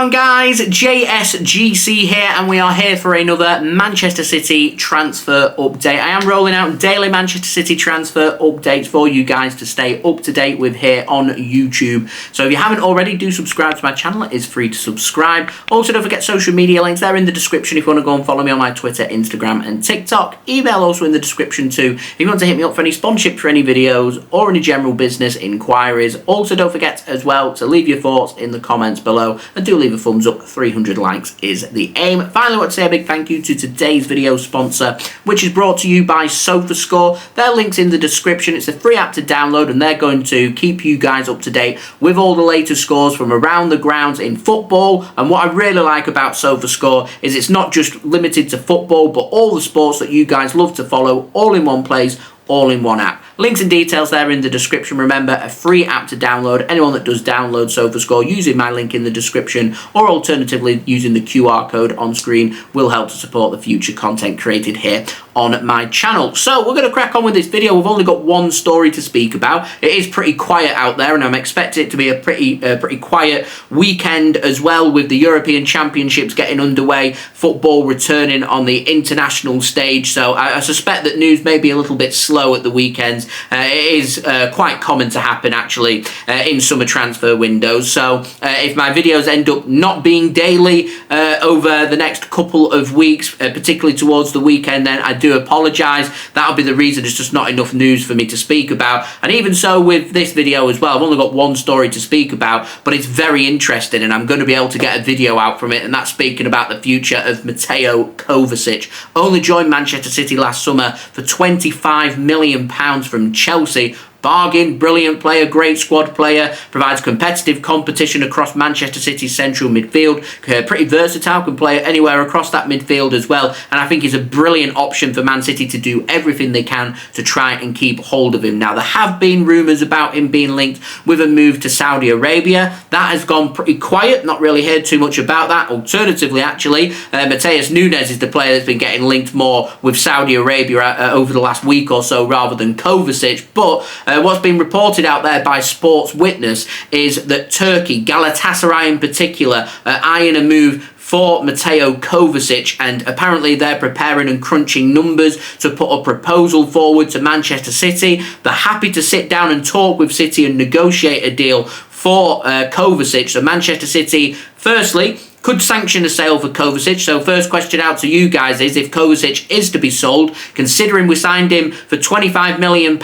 on, guys? JSGC here, and we are here for another Manchester City transfer update. I am rolling out daily Manchester City transfer updates for you guys to stay up to date with here on YouTube. So if you haven't already, do subscribe to my channel. It is free to subscribe. Also, don't forget social media links. They're in the description if you want to go and follow me on my Twitter, Instagram and TikTok. Email also in the description too if you want to hit me up for any sponsorship for any videos or any general business inquiries. Also, don't forget as well to leave your thoughts in the comments below, and do leave a thumbs up. 300 likes is the aim. Finally, I want to say a big thank you to today's video sponsor, which is brought to you by Sofascore. Their link's in the description. It's a free app to download, and they're going to keep you guys up to date with all the latest scores from around the grounds in football. And what I really like about Sofascore is it's not just limited to football, but all the sports that you guys love to follow, all in one place, all in one app. Links and details there in the description. Remember, a free app to download. Anyone that does download Sofascore using my link in the description, or alternatively using the QR code on screen, will help to support the future content created here on my channel. So we're going to crack on with this video. We've only got one story to speak about. It is pretty quiet out there, and I'm expecting it to be a pretty quiet weekend as well, with the European Championships getting underway, football returning on the international stage. So I suspect that news may be a little bit slow at the weekends. It is quite common to happen actually in summer transfer windows. So if my videos end up not being daily over the next couple of weeks, particularly towards the weekend, then I do apologise. That'll be the reason. It's just not enough news for me to speak about. And even so with this video as well, I've only got one story to speak about, but it's very interesting, and I'm going to be able to get a video out from it, and that's speaking about the future of Mateo Kovacic. Only joined Manchester City last summer for £25 million from Chelsea. Bargain, brilliant player, great squad player, provides competitive competition across Manchester City's central midfield, pretty versatile, can play anywhere across that midfield as well, and I think he's a brilliant option for Man City to do everything they can to try and keep hold of him. Now, there have been rumours about him being linked with a move to Saudi Arabia. That has gone pretty quiet, not really heard too much about that. Alternatively, actually, Mateus Nunes is the player that's been getting linked more with Saudi Arabia over the last week or so rather than Kovacic, but what's been reported out there by Sports Witness is that Turkey, Galatasaray in particular, are eyeing a move for Mateo Kovacic, and apparently they're preparing and crunching numbers to put a proposal forward to Manchester City. They're happy to sit down and talk with City and negotiate a deal for Kovacic. So Manchester City, firstly, could sanction a sale for Kovacic. So first question out to you guys is, if Kovacic is to be sold, considering we signed him for £25 million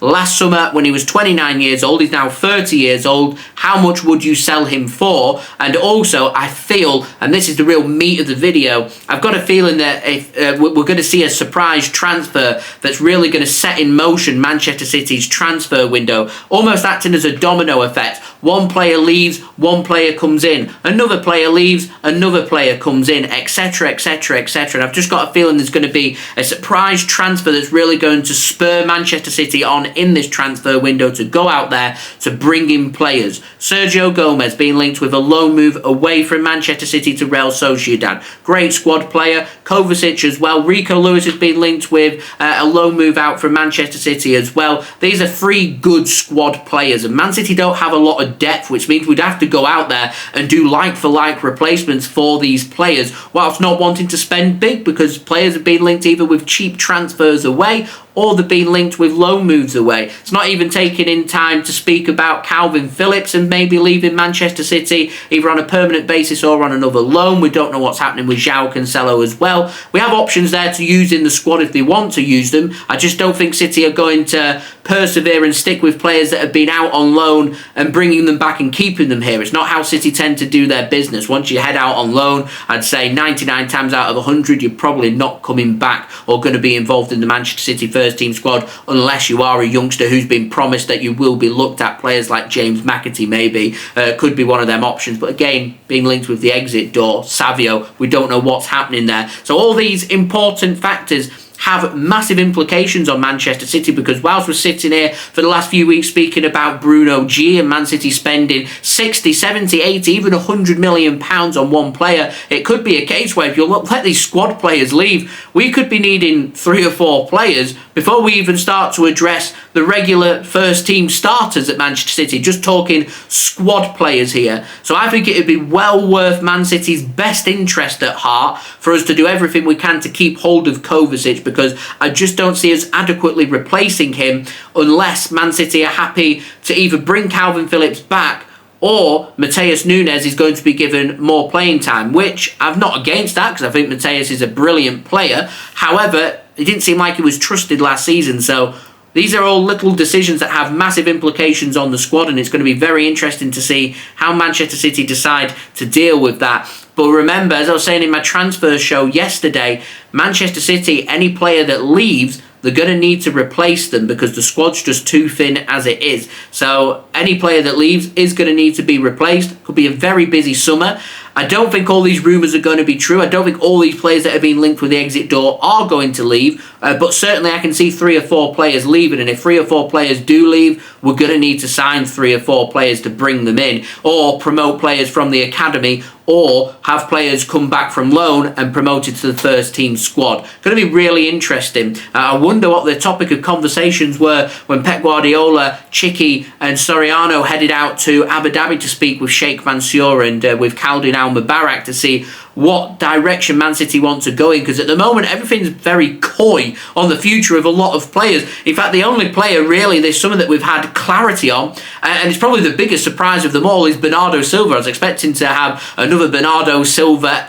last summer when he was 29 years old, he's now 30 years old, how much would you sell him for? And also, I feel, and this is the real meat of the video, I've got a feeling that if we're going to see a surprise transfer that's really going to set in motion Manchester City's transfer window, almost acting as a domino effect. One player leaves, one player comes in, another player leaves, another player comes in, etc, etc, etc. And I've just got a feeling there's going to be a surprise transfer that's really going to spur Manchester City on in this transfer window to go out there to bring in players. Sergio Gomez being linked with a loan move away from Manchester City to Real Sociedad. Great squad player. Kovacic as well. Rico Lewis has been linked with a loan move out from Manchester City as well. These are three good squad players, and Man City don't have a lot of depth, which means we'd have to go out there and do like-for-like replacements for these players, whilst not wanting to spend big, because players have been linked either with cheap transfers away or they've been linked with loan moves away. It's not even taking in time to speak about Calvin Phillips and maybe leaving Manchester City either on a permanent basis or on another loan. We don't know what's happening with João Cancelo as well. We have options there to use in the squad if they want to use them. I just don't think City are going to persevere and stick with players that have been out on loan and bringing them back and keeping them here. It's not how City tend to do their business. Once you head out on loan, I'd say 99 times out of 100 you're probably not coming back or going to be involved in the Manchester City first team squad unless you are a youngster who's been promised that you will be looked at. Players like James McAtee maybe could be one of them options, but again, being linked with the exit door, Savio, we don't know what's happening there. So all these important factors have massive implications on Manchester City, because whilst we're sitting here for the last few weeks speaking about Bruno G and Man City spending 60, 70, 80, even £100 million on one player, it could be a case where if you let these squad players leave, we could be needing 3 or 4 players before we even start to address the regular first team starters at Manchester City. Just talking squad players here. So I think it would be well worth Man City's best interest at heart for us to do everything we can to keep hold of Kovacic, because I just don't see us adequately replacing him unless Man City are happy to either bring Calvin Phillips back or Mateus Nunes is going to be given more playing time, which I'm not against that, because I think Mateus is a brilliant player. However, it didn't seem like he was trusted last season, so these are all little decisions that have massive implications on the squad, and it's going to be very interesting to see how Manchester City decide to deal with that. But remember, as I was saying in my transfer show yesterday, Manchester City, any player that leaves, they're going to need to replace them because the squad's just too thin as it is. So any player that leaves is going to need to be replaced. Could be a very busy summer. I don't think all these rumours are going to be true. I don't think all these players that have been linked with the exit door are going to leave. But certainly I can see 3 or 4 players leaving. And if 3 or 4 players do leave, we're going to need to sign 3 or 4 players to bring them in, or promote players from the academy, or have players come back from loan and promoted to the first team squad. Going to be really interesting. I wonder what the topic of conversations were when Pep Guardiola, Chiqui and Soriano headed out to Abu Dhabi to speak with Sheikh Mansour and with Khaldun Al-Mubarak to see what direction Man City want to go in, because at the moment everything's very coy on the future of a lot of players. In fact, the only player really this summer that we've had clarity on, and it's probably the biggest surprise of them all, is Bernardo Silva. I was expecting to have another Bernardo Silva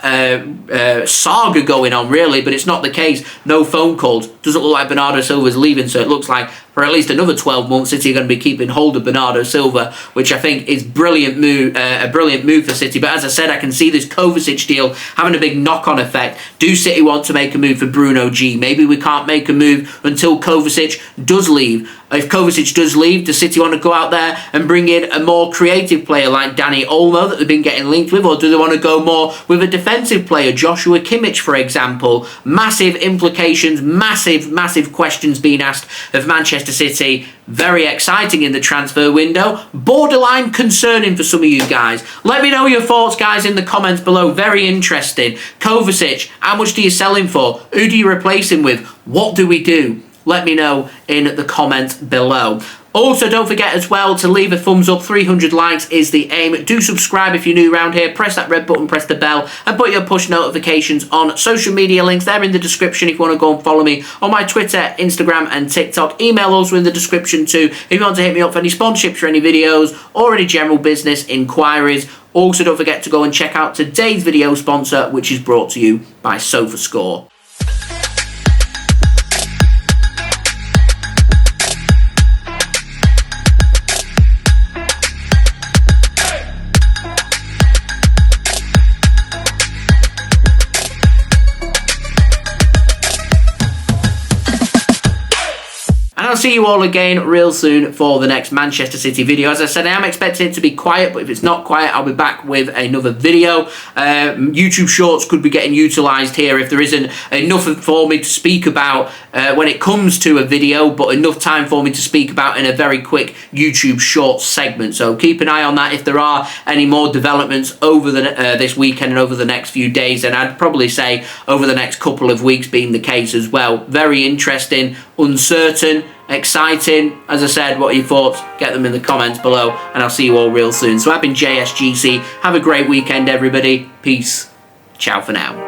saga going on really, but it's not the case. No phone calls. Doesn't look like Bernardo Silva's leaving, so it looks like for at least another 12 months City are going to be keeping hold of Bernardo Silva, which I think is a brilliant move for City. But as I said, I can see this Kovacic deal having a big knock-on effect. Do City want to make a move for Bruno G? Maybe we can't make a move until Kovacic does leave. If Kovacic does leave, does City want to go out there and bring in a more creative player like Dani Olmo that they've been getting linked with, or do they want to go more with a defensive player, Joshua Kimmich, for example? Massive implications, massive questions being asked of Manchester City. Very exciting in the transfer window. Borderline concerning for some of you guys. Let me know your thoughts, guys, in the comments below. Very interesting. Kovacic, how much do you sell him for? Who do you replace him with? What do we do? Let me know in the comments below. Also, don't forget as well to leave a thumbs up. 300 likes is the aim. Do subscribe if you're new around here. Press that red button, press the bell, and put your push notifications on. Social media links, they're in the description if you want to go and follow me on my Twitter, Instagram, and TikTok. Email also in the description too if you want to hit me up for any sponsorships for any videos or any general business inquiries. Also, don't forget to go and check out today's video sponsor, which is brought to you by Sofascore. I'll see you all again real soon for the next Manchester City video. As I said, I am expecting it to be quiet, but if it's not quiet, I'll be back with another video. YouTube Shorts could be getting utilised here if there isn't enough for me to speak about when it comes to a video, but enough time for me to speak about in a very quick YouTube Shorts segment. So keep an eye on that if there are any more developments over this weekend and over the next few days, and I'd probably say over the next couple of weeks being the case as well. Very interesting, uncertain, exciting. As I said, what are your thoughts? Get them in the comments below, and I'll see you all real soon. So I've been JSGC. Have a great weekend, everybody. Peace. Ciao for now.